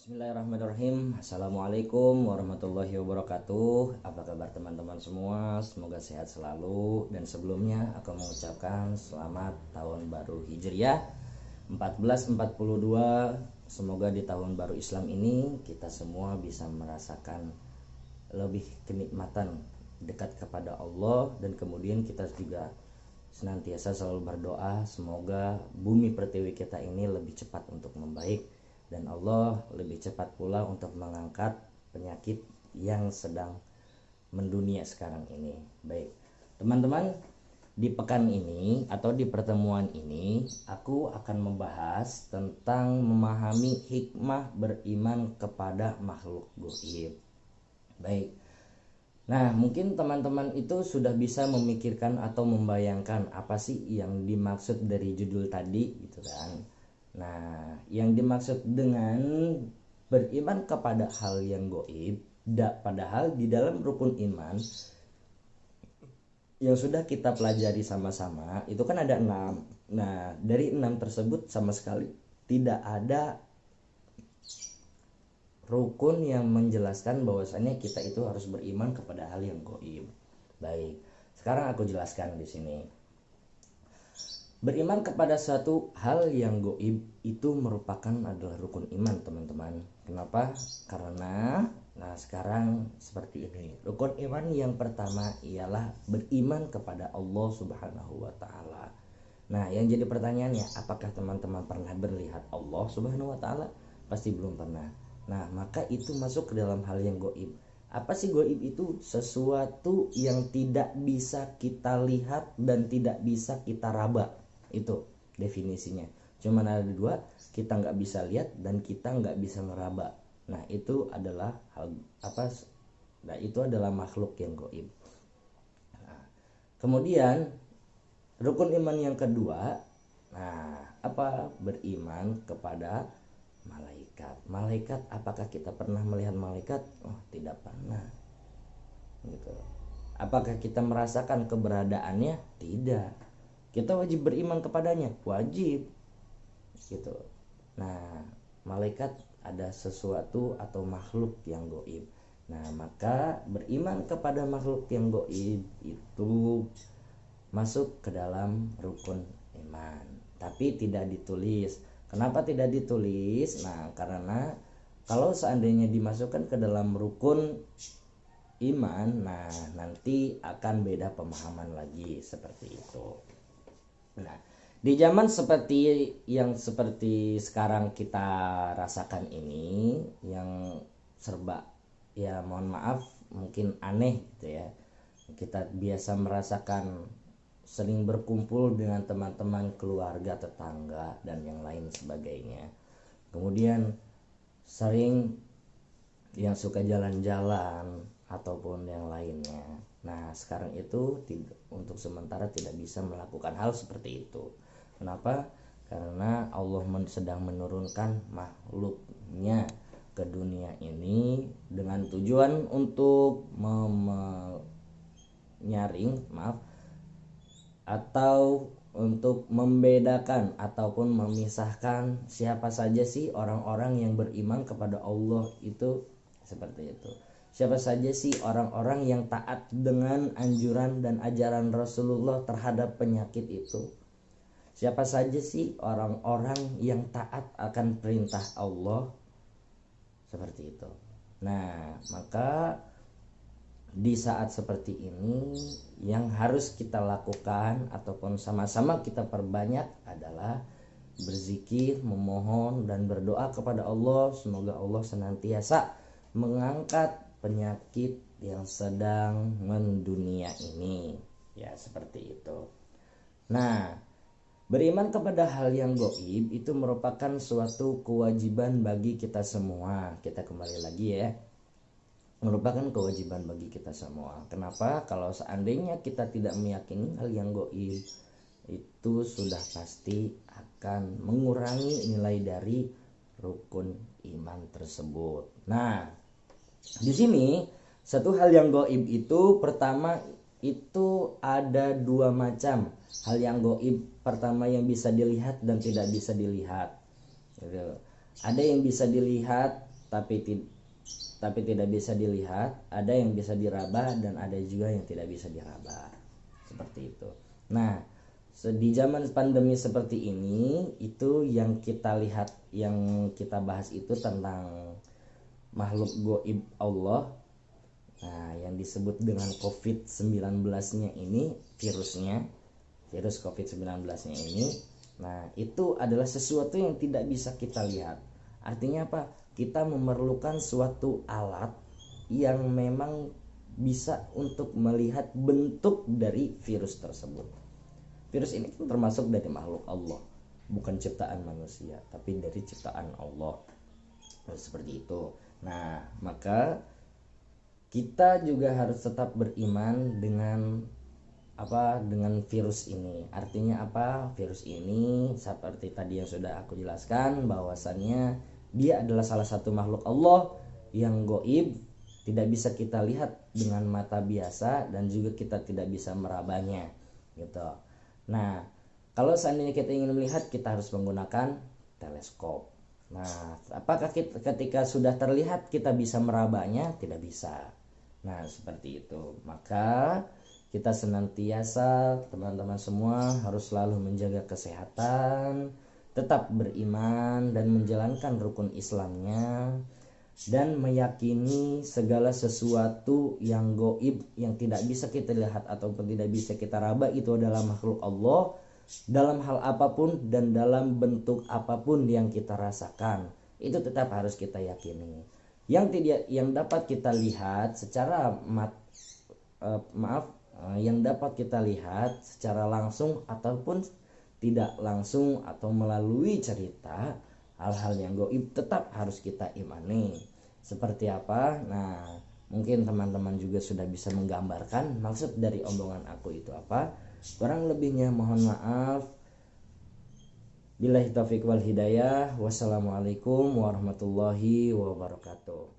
Bismillahirrahmanirrahim. Assalamualaikum warahmatullahi wabarakatuh. Apa kabar teman-teman semua? Semoga sehat selalu. Dan sebelumnya aku mengucapkan selamat tahun baru Hijriah 1442. Semoga di tahun baru Islam ini kita semua bisa merasakan lebih kenikmatan dekat kepada Allah, dan kemudian kita juga senantiasa selalu berdoa semoga bumi pertiwi kita ini lebih cepat untuk membaik, dan Allah lebih cepat pula untuk mengangkat penyakit yang sedang mendunia sekarang ini. Baik, teman-teman, di pekan ini atau di pertemuan ini aku akan membahas tentang memahami hikmah beriman kepada makhluk gaib. Baik. Nah, mungkin teman-teman itu sudah bisa memikirkan atau membayangkan apa sih yang dimaksud dari judul tadi gitu kan. Nah, yang dimaksud dengan beriman kepada hal yang gaib, padahal di dalam rukun iman yang sudah kita pelajari sama-sama itu kan ada 6. Nah, dari 6 tersebut sama sekali tidak ada rukun yang menjelaskan bahwasannya kita itu harus beriman kepada hal yang gaib. Baik, sekarang aku jelaskan di sini. Beriman kepada satu hal yang gaib itu merupakan adalah rukun iman, teman-teman. Kenapa? Karena sekarang seperti ini. Rukun iman yang pertama ialah beriman kepada Allah Subhanahu wa taala. Nah, yang jadi pertanyaannya, apakah teman-teman pernah melihat Allah Subhanahu wa taala? Pasti belum pernah. Nah, maka itu masuk ke dalam hal yang gaib. Apa sih gaib itu? Sesuatu yang tidak bisa kita lihat dan tidak bisa kita raba. Itu definisinya. Cuman ada dua, kita nggak bisa lihat dan kita nggak bisa ngeraba. Nah, itu adalah hal apa? Nah, itu adalah makhluk yang gaib. Nah, kemudian rukun iman yang kedua, apa? Beriman kepada malaikat. Malaikat, apakah kita pernah melihat malaikat? Oh, tidak pernah. Gitu. Apakah kita merasakan keberadaannya? Tidak. Kita wajib beriman kepadanya, wajib. Gitu. Nah, malaikat ada sesuatu atau makhluk yang gaib. Nah, maka beriman kepada makhluk yang gaib itu masuk ke dalam rukun iman, tapi tidak ditulis. Kenapa tidak ditulis? Nah, karena kalau seandainya dimasukkan ke dalam rukun iman, nah nanti akan beda pemahaman lagi seperti itu. Nah, di zaman seperti sekarang kita rasakan ini, yang serba ya mohon maaf mungkin aneh gitu ya. Kita biasa merasakan sering berkumpul dengan teman-teman, keluarga, tetangga, dan yang lain sebagainya. Kemudian sering yang suka jalan-jalan ataupun yang lainnya. Nah, sekarang itu untuk sementara tidak bisa melakukan hal seperti itu. Kenapa? Karena Allah sedang menurunkan makhluknya ke dunia ini dengan tujuan untuk atau untuk membedakan ataupun memisahkan siapa saja sih orang-orang yang beriman kepada Allah itu seperti itu. Siapa saja sih orang-orang yang taat dengan anjuran dan ajaran Rasulullah terhadap penyakit itu. Siapa saja sih orang-orang yang taat akan perintah Allah seperti itu. Nah, maka di saat seperti ini yang harus kita lakukan ataupun sama-sama kita perbanyak adalah berzikir, memohon dan berdoa kepada Allah. Semoga Allah senantiasa mengangkat penyakit yang sedang mendunia ini. Ya, seperti itu. Nah, beriman kepada hal yang gaib itu merupakan suatu kewajiban bagi kita semua. Kita kembali lagi ya. Merupakan kewajiban bagi kita semua. Kenapa? Kalau seandainya kita tidak meyakini hal yang gaib, itu sudah pasti akan mengurangi nilai dari rukun iman tersebut. Nah, di sini satu hal yang gaib itu pertama itu ada dua macam. Hal yang gaib pertama yang bisa dilihat dan tidak bisa dilihat. Gitu. Ada yang bisa dilihat tapi tidak bisa dilihat, ada yang bisa diraba dan ada juga yang tidak bisa diraba. Seperti itu. Nah, di zaman pandemi seperti ini, itu yang kita lihat, yang kita bahas itu tentang makhluk goib Allah. Nah, yang disebut dengan COVID-19-nya ini, virus COVID-19-nya ini, nah itu adalah sesuatu yang tidak bisa kita lihat. Artinya apa? Kita memerlukan suatu alat yang memang bisa untuk melihat bentuk dari virus tersebut. Virus ini termasuk dari makhluk Allah, bukan ciptaan manusia, tapi dari ciptaan Allah. Seperti itu. Nah, maka kita juga harus tetap beriman dengan virus ini. Artinya apa? Virus ini seperti tadi yang sudah aku jelaskan, bahwasannya dia adalah salah satu makhluk Allah yang goib, tidak bisa kita lihat dengan mata biasa dan juga kita tidak bisa merabanya gitu. Nah, kalau seandainya kita ingin melihat, kita harus menggunakan teleskop. Nah, apakah ketika sudah terlihat kita bisa merabanya? Tidak bisa. Nah, seperti itu. Maka kita senantiasa, teman-teman semua, harus selalu menjaga kesehatan, tetap beriman dan menjalankan rukun Islamnya, dan meyakini segala sesuatu yang goib, yang tidak bisa kita lihat ataupun tidak bisa kita raba, itu adalah makhluk Allah dalam hal apapun dan dalam bentuk apapun yang kita rasakan. Itu tetap harus kita yakini. Yang dapat kita lihat secara yang dapat kita lihat secara langsung ataupun tidak langsung atau melalui cerita, hal-hal yang goib tetap harus kita imani. Seperti apa? Nah, mungkin teman-teman juga sudah bisa menggambarkan maksud dari omongan aku itu apa. Kurang lebihnya mohon maaf. Billahi taufiq wal hidayah. Wassalamualaikum warahmatullahi wabarakatuh.